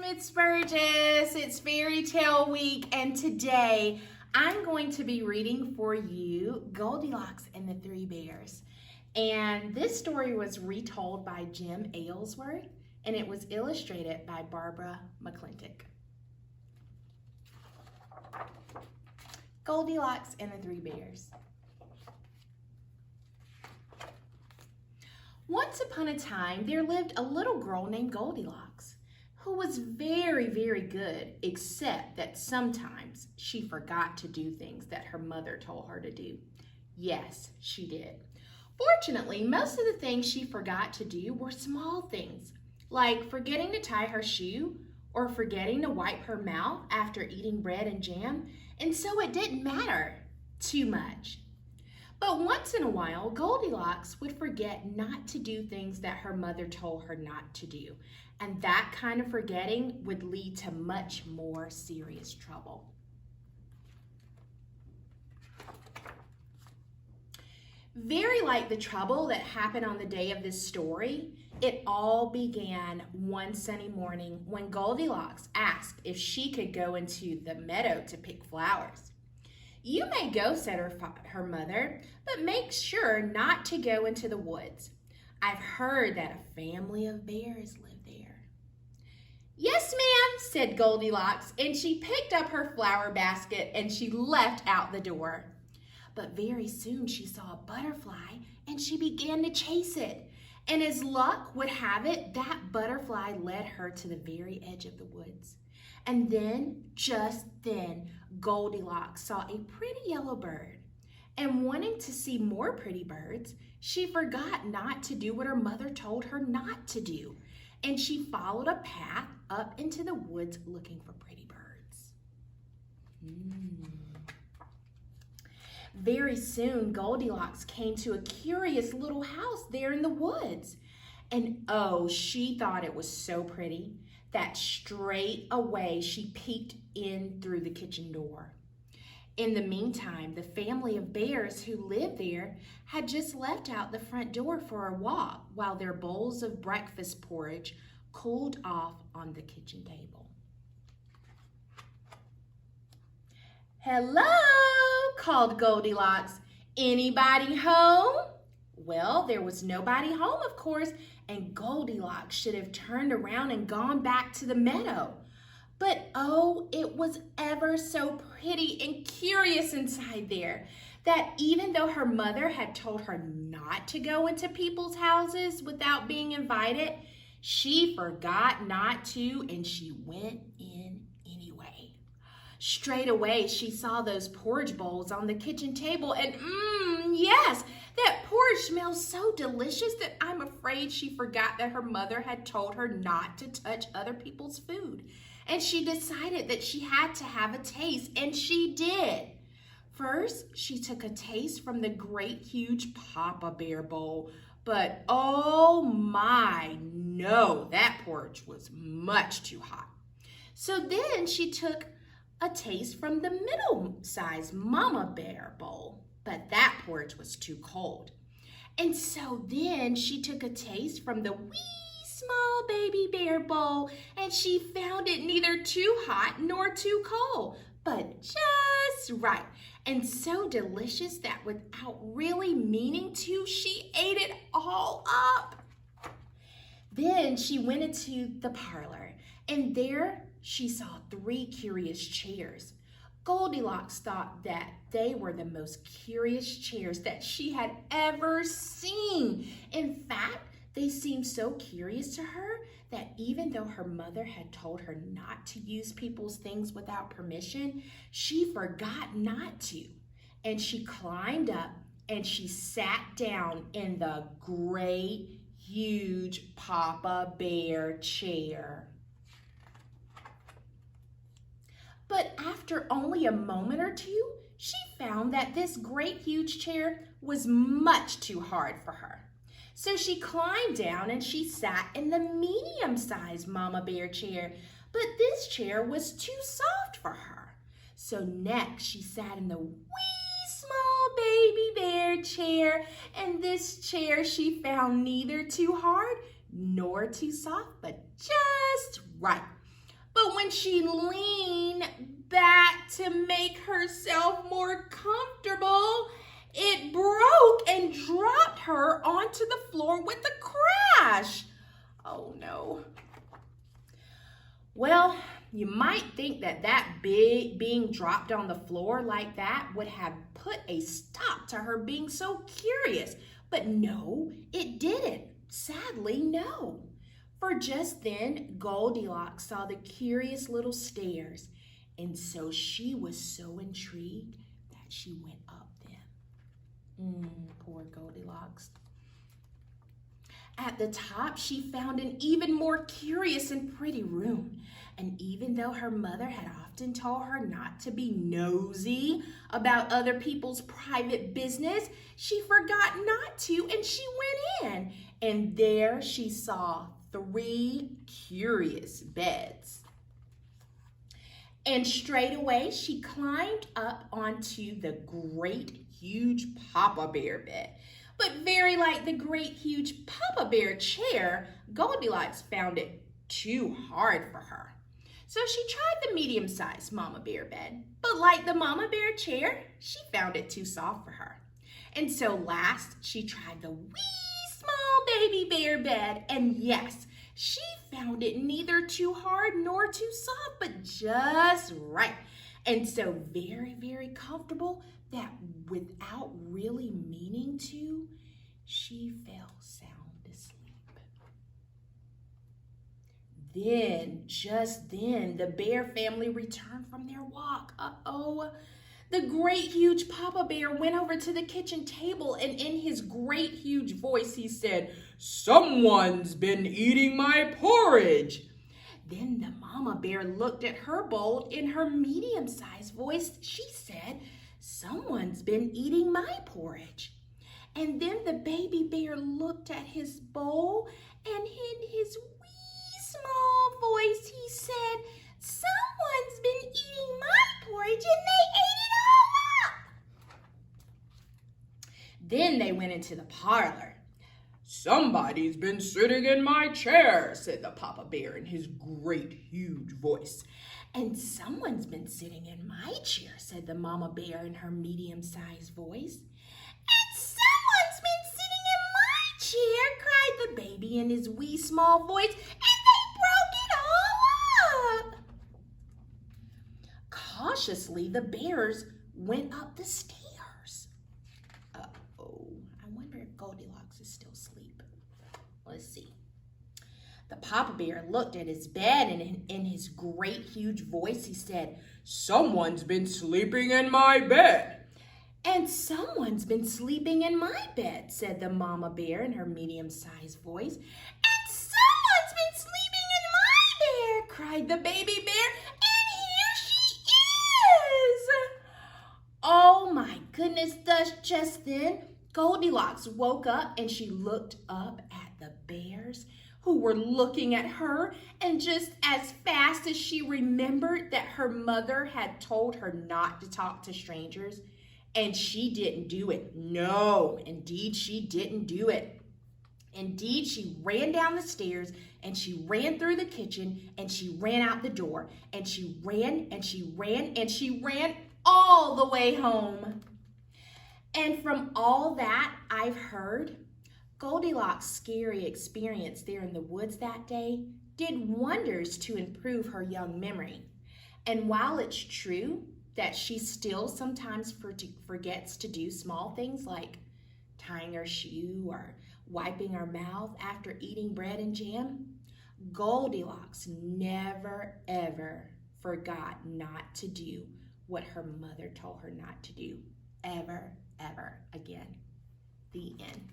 It's Burgess. It's Fairy Tale Week, and today I'm going to be reading for you Goldilocks and the Three Bears. And this story was retold by Jim Aylesworth, and it was illustrated by Barbara McClintock. Goldilocks and the Three Bears. Once upon a time, there lived a little girl named Goldilocks, who was very, very good, except that sometimes she forgot to do things that her mother told her to do. Yes, she did. Fortunately, most of the things she forgot to do were small things, like forgetting to tie her shoe or forgetting to wipe her mouth after eating bread and jam, and so it didn't matter too much. But once in a while, Goldilocks would forget not to do things that her mother told her not to do. And that kind of forgetting would lead to much more serious trouble. Very like the trouble that happened on the day of this story, it all began one sunny morning when Goldilocks asked if she could go into the meadow to pick flowers. "You may go," said her mother, "but make sure not to go into the woods. I've heard that a family of bears live there." "Yes, ma'am," said Goldilocks, and she picked up her flower basket and she left out the door. But very soon she saw a butterfly and she began to chase it. And as luck would have it, that butterfly led her to the very edge of the woods. And then, just then, Goldilocks saw a pretty yellow bird. And wanting to see more pretty birds, she forgot not to do what her mother told her not to do. And she followed a path up into the woods looking for pretty birds. Very soon, Goldilocks came to a curious little house there in the woods. And oh, she thought it was so pretty that straight away she peeked in through the kitchen door. In the meantime, the family of bears who lived there had just left out the front door for a walk while their bowls of breakfast porridge cooled off on the kitchen table. "Hello," called Goldilocks. "Anybody home?" Well, there was nobody home, of course, and Goldilocks should have turned around and gone back to the meadow. But oh, it was ever so pretty and curious inside there that even though her mother had told her not to go into people's houses without being invited, she forgot not to, and she went in anyway. Straight away, she saw those porridge bowls on the kitchen table, and yes, that porridge smells so delicious that I'm afraid she forgot that her mother had told her not to touch other people's food. And she decided that she had to have a taste, and she did. First, she took a taste from the great huge Papa Bear bowl, but oh my, no, that porridge was much too hot. So then she took a taste from the middle-sized Mama Bear bowl, but that porridge was too cold. And so then she took a taste from the wee small Baby Bear bowl, and she found it neither too hot nor too cold, but just right, and so delicious that without really meaning to, she ate it all up. Then she went into the parlor, and there she saw 3 curious chairs. Goldilocks thought that they were the most curious chairs that she had ever seen. In fact, they seemed so curious to her that even though her mother had told her not to use people's things without permission, she forgot not to. And she climbed up and she sat down in the great, huge Papa Bear chair. But after only a moment or two, she found that this great huge chair was much too hard for her. So she climbed down and she sat in the medium-sized Mama Bear chair, but this chair was too soft for her. So next she sat in the wee small Baby Bear chair, and this chair she found neither too hard nor too soft, but just right. But when she leaned back to make herself more comfortable, it broke and dropped her onto the floor with a crash. Oh no. Well, you might think that being dropped on the floor like that would have put a stop to her being so curious. But no, it didn't. Sadly, no. For just then, Goldilocks saw the curious little stairs, and so she was so intrigued that she went up them. Poor Goldilocks. At the top, she found an even more curious and pretty room. And even though her mother had often told her not to be nosy about other people's private business, she forgot not to, and she went in. And there she saw 3 curious beds. And straight away, she climbed up onto the great, huge Papa Bear bed. But very like the great, huge Papa Bear chair, Goldilocks found it too hard for her. So she tried the medium-sized Mama Bear bed, but like the Mama Bear chair, she found it too soft for her. And so last, she tried the wee small Baby Bear bed, and yes, she found it neither too hard nor too soft, but just right. And so very, very comfortable that without really meaning to, she fell sound asleep. Then, just then, the Bear family returned from their walk. Uh-oh. The great huge Papa Bear went over to the kitchen table, and in his great huge voice he said, "Someone's been eating my porridge." Then the Mama Bear looked at her bowl. In her medium-sized voice, she said, "Someone's been eating my porridge." And then the Baby Bear looked at his bowl, and in his wee small voice he said, "Someone's been eating my porridge and they ate it all up." Then they went into the parlor. "Somebody's been sitting in my chair," said the Papa Bear in his great huge voice. "And someone's been sitting in my chair," said the Mama Bear in her medium-sized voice. "And someone's been sitting in my chair," cried the baby in his wee small voice, "and they broke it all up." Cautiously, the bears went up the stairs. Uh-oh, I wonder if Goldilocks is still asleep. Let's see. The Papa Bear looked at his bed, and in his great huge voice he said, "Someone's been sleeping in my bed." "And someone's been sleeping in my bed," said the Mama Bear in her medium-sized voice. "And someone's been sleeping in my bed," cried the Baby Bear, "and here she is." Oh my goodness, just then, Goldilocks woke up and she looked up at the bears who were looking at her, and just as fast as she remembered that her mother had told her not to talk to strangers, and she didn't do it. No, indeed she didn't do it. Indeed, she ran down the stairs, and she ran through the kitchen, and she ran out the door, and she ran, and she ran, and she ran all the way home. And from all that I've heard, Goldilocks' scary experience there in the woods that day did wonders to improve her young memory. And while it's true that she still sometimes forgets to do small things like tying her shoe or wiping her mouth after eating bread and jam, Goldilocks never, ever forgot not to do what her mother told her not to do, ever, ever again. The end.